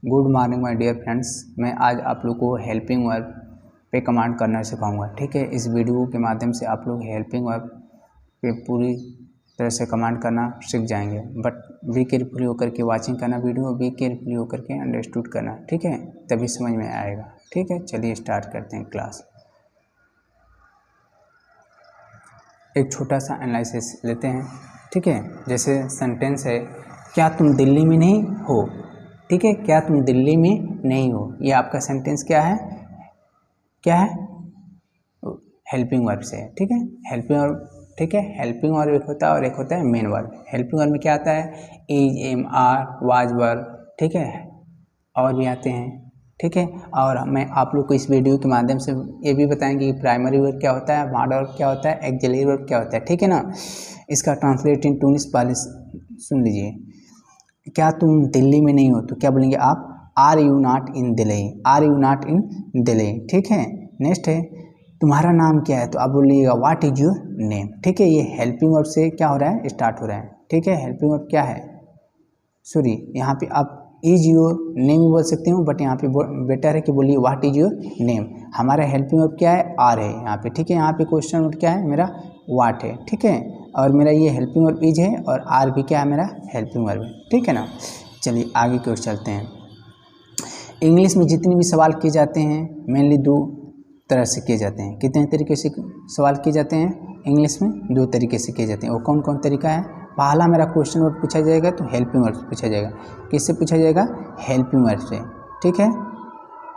Good morning my dear friends. मैं आज आप लोग को हेल्पिंग वर्ब पे कमांड करना सिखाऊंगा। ठीक है, इस वीडियो के माध्यम से आप लोग हेल्पिंग वर्ब पे पूरी तरह से कमांड करना सीख जाएंगे। बट बी केयरफुली होकर के वाचिंग करना वीडियो, बी केयरफुली होकर के अंडरस्टूड करना। ठीक है, तभी समझ में आएगा। ठीक है, चलिए स्टार्ट करते हैं क्लास। एक छोटा सा एनालिसिस लेते हैं। ठीक है, जैसे सेंटेंस है, क्या तुम दिल्ली में नहीं हो। ठीक है, क्या तुम दिल्ली में नहीं हो, ये आपका सेंटेंस क्या है, हेल्पिंग वर्ब से है। ठीक है, हेल्पिंग वर्ब। ठीक है, हेल्पिंग वर्ब एक होता है और एक होता है मेन वर्ब। हेल्पिंग वर्ब में क्या आता है, is, am, are, was verb. ठीक है, और भी आते हैं। ठीक है, और मैं आप लोग को इस वीडियो के माध्यम से ये भी बताएंगे कि प्राइमरी वर्ब क्या होता है, मॉडल वर्ब क्या होता है, एक्सिलरी वर्ब क्या होता है। ठीक है ना, इसका ट्रांसलेट इन टूनिस पहले सुन लीजिए। क्या तुम दिल्ली में नहीं हो तो क्या बोलेंगे आप, are you not in Delhi, are you not in Delhi. ठीक है, नेक्स्ट है, तुम्हारा नाम क्या है तो आप बोलिएगा व्हाट इज योर नेम। ठीक है, ये हेल्पिंग वर्ब से क्या हो रहा है, स्टार्ट हो रहा है। ठीक है, हेल्पिंग वर्ब क्या है, सॉरी यहाँ पे आप इज योर नेम बोल सकते हो, बट यहाँ पे बेटर है कि बोलिए व्हाट इज योर नेम। हमारा हेल्पिंग वर्ब क्या है, आर है यहाँ पे। ठीक है, यहाँ पे क्वेश्चन वर्ब क्या है मेरा, व्हाट है। ठीक है, और मेरा ये हेल्पिंग वर्ब इज है और आर भी क्या है मेरा हेल्पिंग वर्ब है। ठीक है ना, चलिए आगे की ओर चलते हैं। इंग्लिश में जितने भी सवाल किए जाते हैं मेनली दो तरह से किए जाते हैं। कितने तरीके से सवाल किए जाते हैं इंग्लिश में, दो तरीके से किए जाते हैं। वो कौन कौन तरीका है, पहला मेरा क्वेश्चन वर्ड पूछा जाएगा तो हेल्पिंग वर्ड पूछा जाएगा। किससे पूछा जाएगा, हेल्पिंग वर्ड से। ठीक है,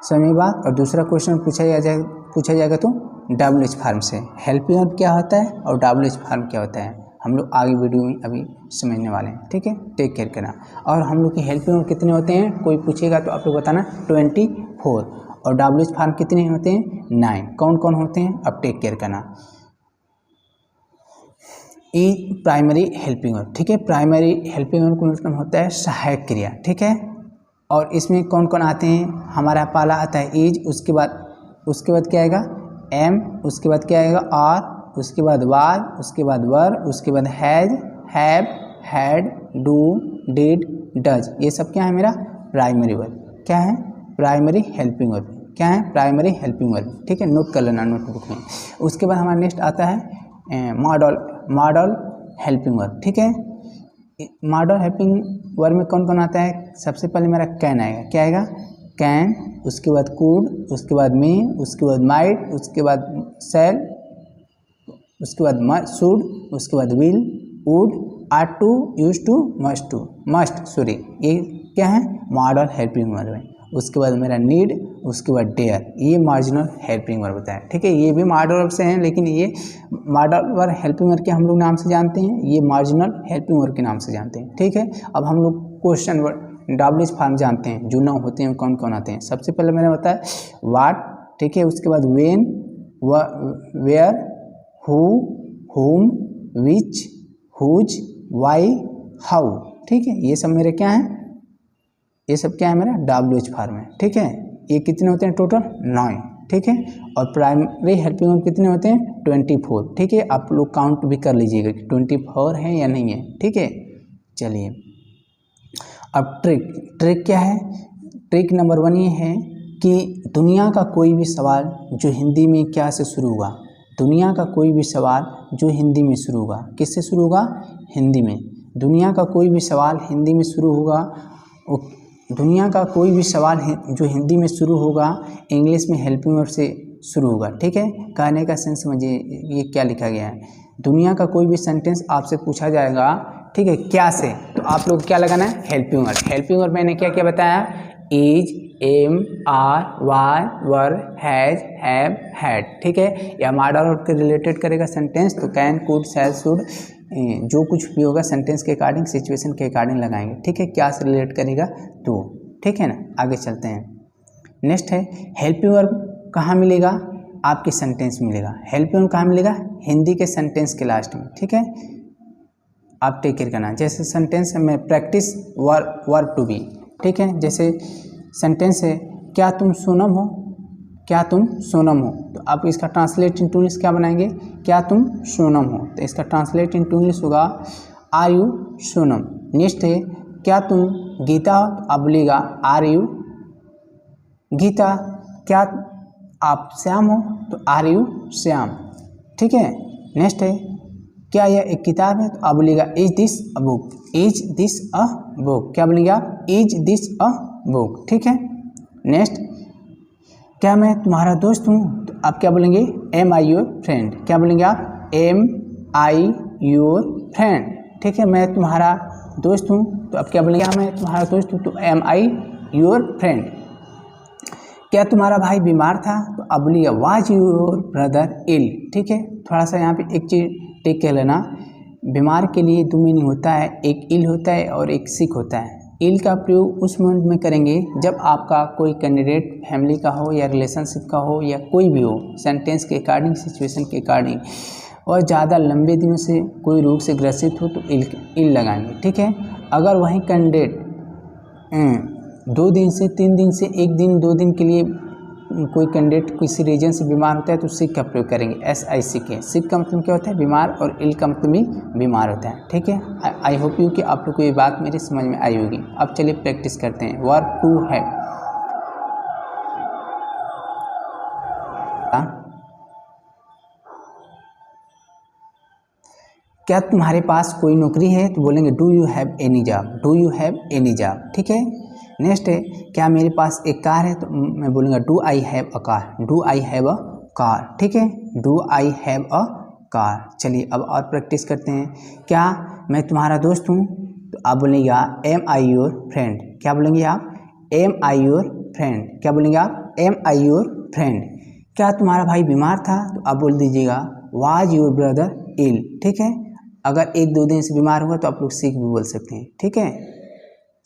समय बाद। और दूसरा क्वेश्चन पूछा जाएगा तो WH फॉर्म से। हेल्पिंग वर्ब क्या होता है और WH फॉर्म क्या होता है हम लोग आगे वीडियो में अभी समझने वाले हैं। ठीक है, टेक केयर करना। और हम लोग के हेल्पिंग वर्ब कितने होते हैं, कोई पूछेगा तो आप लोग बताना 24, और WH फॉर्म कितने होते हैं, 9। कौन कौन होते हैं, अब टेक केयर करना। ई प्राइमरी हेल्पिंग वर्ब। ठीक है, प्राइमरी हेल्पिंग वर्ब का मतलब होता है सहायक क्रिया। ठीक है, और इसमें कौन कौन आते हैं, हमारा पहला आता है इज, उसके बाद क्या आएगा, एम, उसके बाद क्या आएगा, आर, उसके बाद वाज, उसके बाद वर, उसके बाद has, have, had, do, did, does. ये सब क्या है मेरा प्राइमरी वर्ब। क्या है, प्राइमरी हेल्पिंग वर्ब। क्या है, प्राइमरी हेल्पिंग वर्ब। ठीक है, नोट कर लेना नोटबुक में। उसके बाद हमारा नेक्स्ट आता है मॉडल हेल्पिंग वर्ब। ठीक है, मॉडल हेल्पिंग वर्ब में कौन कौन आता है, सबसे पहले मेरा कैन आएगा। क्या आएगा, कैन, उसके बाद कुड, उसके बाद मे, उसके बाद माइट, उसके बाद शैल, उसके बाद शुड, उसके बाद will, would, ought to, use to, must sorry, ये क्या है मॉडल हेल्पिंग वर्ब है। उसके बाद मेरा नीड, उसके बाद डेयर, ये मार्जिनल हेल्पिंग वर्ब होता है। ठीक है, ये भी मॉडल वर्ब से हैं, लेकिन ये मॉडल वर्ब हेल्पिंग वर्ब के हम लोग नाम से जानते हैं, ये मार्जिनल हेल्पिंग वर्ब के नाम से जानते हैं। ठीक है, अब हम लोग क्वेश्चन वर्ड WH फॉर्म जानते हैं, जो 9 होते हैं कौन कौन आते हैं। सबसे पहले मेरा होता है व्हाट। ठीक है, उसके बाद when, where, who, whom, which, whose, why, how। ठीक है, ये सब मेरे क्या हैं, ये सब क्या है मेरा WH फॉर्म है। ठीक है, ये कितने होते हैं टोटल 9। ठीक है, और प्राइमरी हेल्पिंग वर्ब कितने होते हैं 24। ठीक है, आप लोग काउंट भी कर लीजिएगा कि 24 है या नहीं है। ठीक है, चलिए अब ट्रिक क्या है, ट्रिक नंबर 1 ये है कि दुनिया का कोई भी सवाल जो हिंदी में क्या से शुरू होगा, दुनिया का कोई भी सवाल जो हिंदी में शुरू होगा, किससे शुरू होगा, हिंदी में। दुनिया का कोई भी सवाल हिंदी में शुरू होगा, दुनिया का कोई भी सवाल जो हिंदी में शुरू होगा इंग्लिश में हेल्पिंग वर्ब से शुरू होगा। ठीक है, कहने का सेंस समझिए, ये क्या लिखा गया है, दुनिया का कोई भी सेंटेंस आपसे पूछा जाएगा, ठीक है, क्या से, तो आप लोग क्या लगाना है, हेल्पिंग वर्ब। हेल्पिंग वर्ब मैंने क्या क्या बताया, is, am, are, was, were, has, have, had. ठीक है, या मॉडल वर्ब के रिलेटेड करेगा सेंटेंस तो कैन, कुड, शैल, शुड, जो कुछ भी होगा सेंटेंस के अकॉर्डिंग, सिचुएशन के अकॉर्डिंग लगाएंगे। ठीक है, क्या से रिलेट करेगा तो। ठीक है ना, आगे चलते हैं। नेक्स्ट है हेल्पिंग वर्ब कहाँ मिलेगा, आपके सेंटेंस मिलेगा। हेल्पिंग वर्ब कहाँ मिलेगा, हिंदी के सेंटेंस के लास्ट में। ठीक है, आप टेक केयर करना। जैसे सेंटेंस में प्रैक्टिस वर्ब टू बी। ठीक है, जैसे सेंटेंस है क्या तुम सोनम हो, क्या तुम सोनम हो, तो आप इसका ट्रांसलेट इनटू इंग्लिश क्या बनाएंगे, क्या तुम सोनम हो, तो इसका ट्रांसलेट इनटू इंग्लिश होगा आर यू सोनम। नेक्स्ट है क्या तुम गीता हो? तो आप बोलिएगा आर यू गीता। क्या आप श्याम हो? तो आर यू श्याम। ठीक है। नेक्स्ट है, क्या यह एक किताब है? तो आप बोलिएगा is this a book. Is this a book. क्या बोलेंगे आप? Is this a book. ठीक है। नेक्स्ट, क्या मैं तुम्हारा दोस्त हूँ? तो आप क्या बोलेंगे? Am I your friend. क्या बोलेंगे आप? Am I your friend. ठीक है। मैं तुम्हारा दोस्त हूँ, तो आप क्या बोलेंगे? मैं तुम्हारा दोस्त हूँ, तो एम आई योर फ्रेंड। क्या तुम्हारा भाई बीमार था? तो आप बोलिए वाज योर ब्रदर इल। ठीक है। थोड़ा सा यहाँ पे एक चीज़ टेक कर लेना, बीमार के लिए दो मीनिंग होता है, एक इल होता है और एक सिक होता है। इल का प्रयोग उस मोमेंट में करेंगे जब आपका कोई कैंडिडेट फैमिली का हो या रिलेशनशिप का हो या कोई भी हो, सेंटेंस के अकॉर्डिंग, सिचुएशन के अकॉर्डिंग, और ज़्यादा लंबे दिनों से कोई रोग से ग्रसित हो तो इल लगाएंगे। ठीक है। अगर वहीं कैंडिडेट 2 दिन से 3 दिन से 1 दिन 2 दिन के लिए कोई कैंडिडेट किसी रीजन से बीमार होता है तो सिक का प्रयोग करेंगे, SIC के। सिक का मतलब क्या होता है? बीमार, और इल का मतलब भी बीमार होता है। ठीक है। आई होप यू कि आप लोग को ये बात मेरी समझ में आई होगी। अब चलिए प्रैक्टिस करते हैं। Verb to have. क्या तुम्हारे पास कोई नौकरी है? तो बोलेंगे do you have any job. Do you have any job. ठीक है। नेक्स्ट है, क्या मेरे पास एक कार है? तो मैं बोलूँगा do I have a car. Do I have a car. ठीक है। Do I have a car. चलिए अब और प्रैक्टिस करते हैं। क्या मैं तुम्हारा दोस्त हूँ? तो आप बोलेंगे एम आई योर फ्रेंड। क्या बोलेंगे आप? Am I your friend. क्या बोलेंगे आप? Am I your friend. क्या तुम्हारा भाई बीमार था? तो आप बोल दीजिएगा वाज योर ब्रदर इल। ठीक है। अगर 1-2 दिन से बीमार हुआ तो आप लोग सिक भी बोल सकते हैं। ठीक है।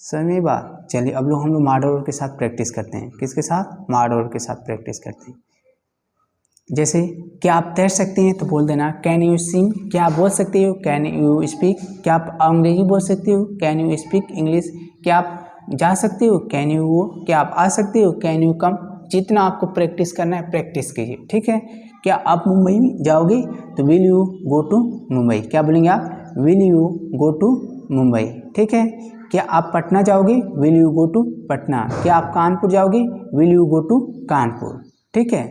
समझ बात। चलिए अब लोग हम लोग माड ऑर्डर के साथ प्रैक्टिस करते हैं। किसके साथ? माड ऑर्डर के साथ प्रैक्टिस करते हैं। जैसे क्या आप तैर सकते हैं? तो बोल देना कैन यू स्विम। क्या आप बोल सकते हो? Can you speak. क्या आप अंग्रेजी बोल सकते हो? Can you speak English. क्या आप जा सकते हो? Can you go. क्या आप आ सकते हो? Can you come. जितना आपको प्रैक्टिस करना है प्रैक्टिस कीजिए। ठीक है। क्या आप मुंबई में जाओगे? तो will you go to Mumbai. क्या बोलेंगे आप? Will you go to Mumbai. ठीक है। क्या आप पटना जाओगे? Will you go to Patna. क्या आप कानपुर जाओगे? Will you go to Kanpur. ठीक है।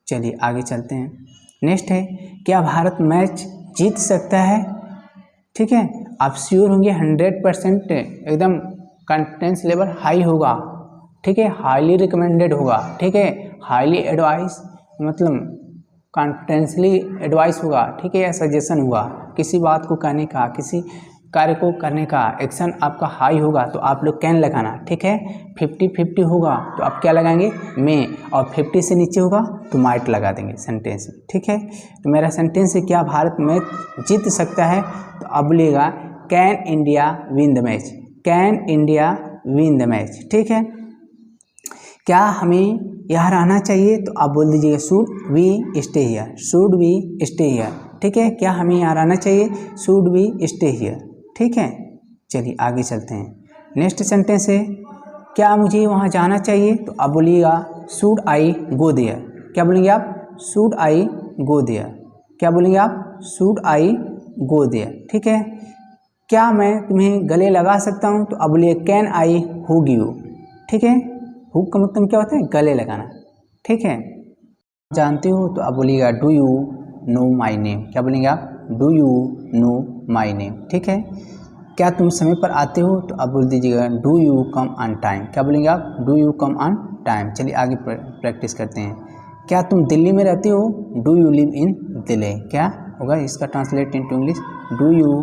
चलिए आगे चलते हैं। नेक्स्ट है, क्या भारत मैच जीत सकता है? ठीक है। आप श्योर होंगे 100% एकदम कॉन्फिडेंस लेवल हाई होगा। ठीक है। हाईली रिकमेंडेड होगा। ठीक है। हाईली एडवाइस मतलब कॉन्फिडेंसली एडवाइस होगा। ठीक है। या सजेशन हुआ किसी बात को कहने का, किसी कार्य को करने का, एक्शन आपका हाई होगा तो आप लोग कैन लगाना। ठीक है। 50-50 होगा तो आप क्या लगाएंगे? में। और 50 से नीचे होगा तो माइट लगा देंगे सेंटेंस में। ठीक है। तो मेरा सेंटेंस है क्या भारत मैच जीत सकता है? तो आप बोलिएगा can India win the match. Can India win the match. ठीक है। क्या हमें यहाँ रहना चाहिए? तो आप बोल दीजिएगा should we stay here. Should we stay here. ठीक है। क्या हमें यहाँ रहना चाहिए? Should we stay here. ठीक है। चलिए आगे चलते हैं। नेक्स्ट सेंटेंस है, क्या मुझे वहाँ जाना चाहिए? तो आप बोलिएगा शुड आई गो देयर। क्या बोलेंगे आप? Should I go there. क्या बोलेंगे आप? Should I go there. ठीक है। क्या मैं तुम्हें गले लगा सकता हूँ? तो आप बोलिए कैन आई हुग यू। ठीक है। हुग का मतलब क्या होता है? गले लगाना। ठीक है। जानते हो? तो आप बोलिएगा do you know my name. क्या बोलेंगे आप? Do you know my name. ठीक है। क्या तुम समय पर आते हो? तो आप बोल दीजिएगा do you come on time. क्या बोलेंगे आप? Do you come on time. चलिए आगे प्रैक्टिस करते हैं। क्या तुम दिल्ली में रहते हो? Do you live in Delhi. क्या होगा इसका translate into English? Do you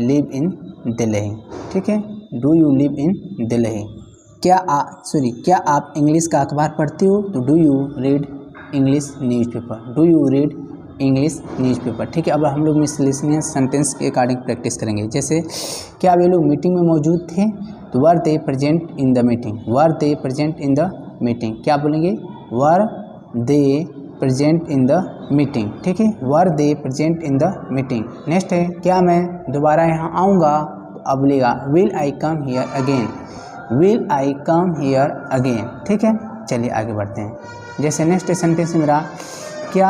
live in Delhi. ठीक है। Do you live in Delhi. क्या आप इंग्लिश का अखबार पढ़ते हो? तो do you read English newspaper. Do you read English newspaper. ठीक है। अब हम लोग मिसलेनियस सेंटेंस के अकॉर्डिंग प्रैक्टिस करेंगे। जैसे क्या वे लोग मीटिंग में मौजूद थे? तो were they present in the meeting. Were they present in the meeting. क्या बोलेंगे? Were they present in the meeting. ठीक है। Were they present in the meeting. Next है, क्या मैं दोबारा यहाँ आऊँगा? तो अब बोलेगा will I come here again. Will I come here again. ठीक है। चलिए आगे बढ़ते हैं। जैसे नेक्स्ट सेंटेंस मेरा, क्या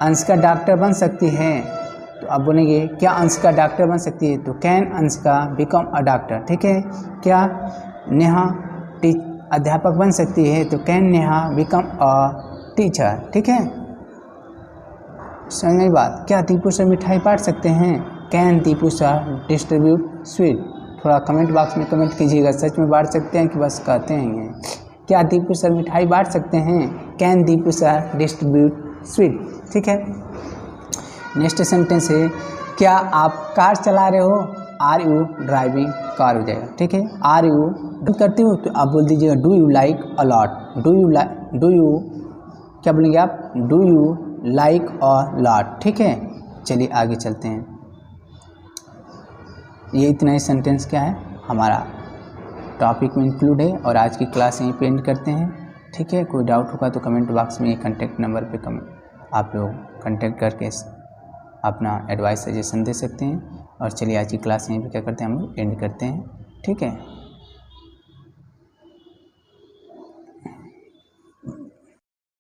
अंशिका डॉक्टर बन सकती है? तो आप बोलेंगे क्या अंशिका डॉक्टर बन सकती है, तो can Anshika become a doctor. ठीक है, क्या नेहा अध्यापक बन सकती है, तो can Neha become a teacher. ठीक है, समझ में बात। क्या दीपू सर मिठाई बांट सकते हैं, can Deepu sir distribute sweet. थोड़ा कमेंट बॉक्स में कमेंट कीजिएगा, सच में बांट सकते हैं कि बस कहते हैं। क्या दीपू सर मिठाई बांट सकते हैं, can Deepu sir distribute sweet. ठीक है, नेक्स्ट सेंटेंस है क्या आप कार चला रहे हो, आर यू ड्राइविंग कार हो जाएगा। ठीक है, आर यू करते हो तो आप बोल दीजिएगा do you like a lot. Do you क्या बोलेंगे आप, do you like a lot. ठीक है, चलिए आगे चलते हैं। ये इतना ही सेंटेंस क्या है हमारा टॉपिक में इंक्लूड है और आज की क्लास यहीं पे एंड करते हैं। ठीक है, कोई डाउट होगा तो कमेंट बॉक्स में कॉन्टैक्ट नंबर पे आप लोग कॉन्टैक्ट करके अपना एडवाइस सजेशन दे सकते हैं। और चलिए आज की क्लास यहीं पे क्या करते हैं हम लोग एंड करते हैं। ठीक है।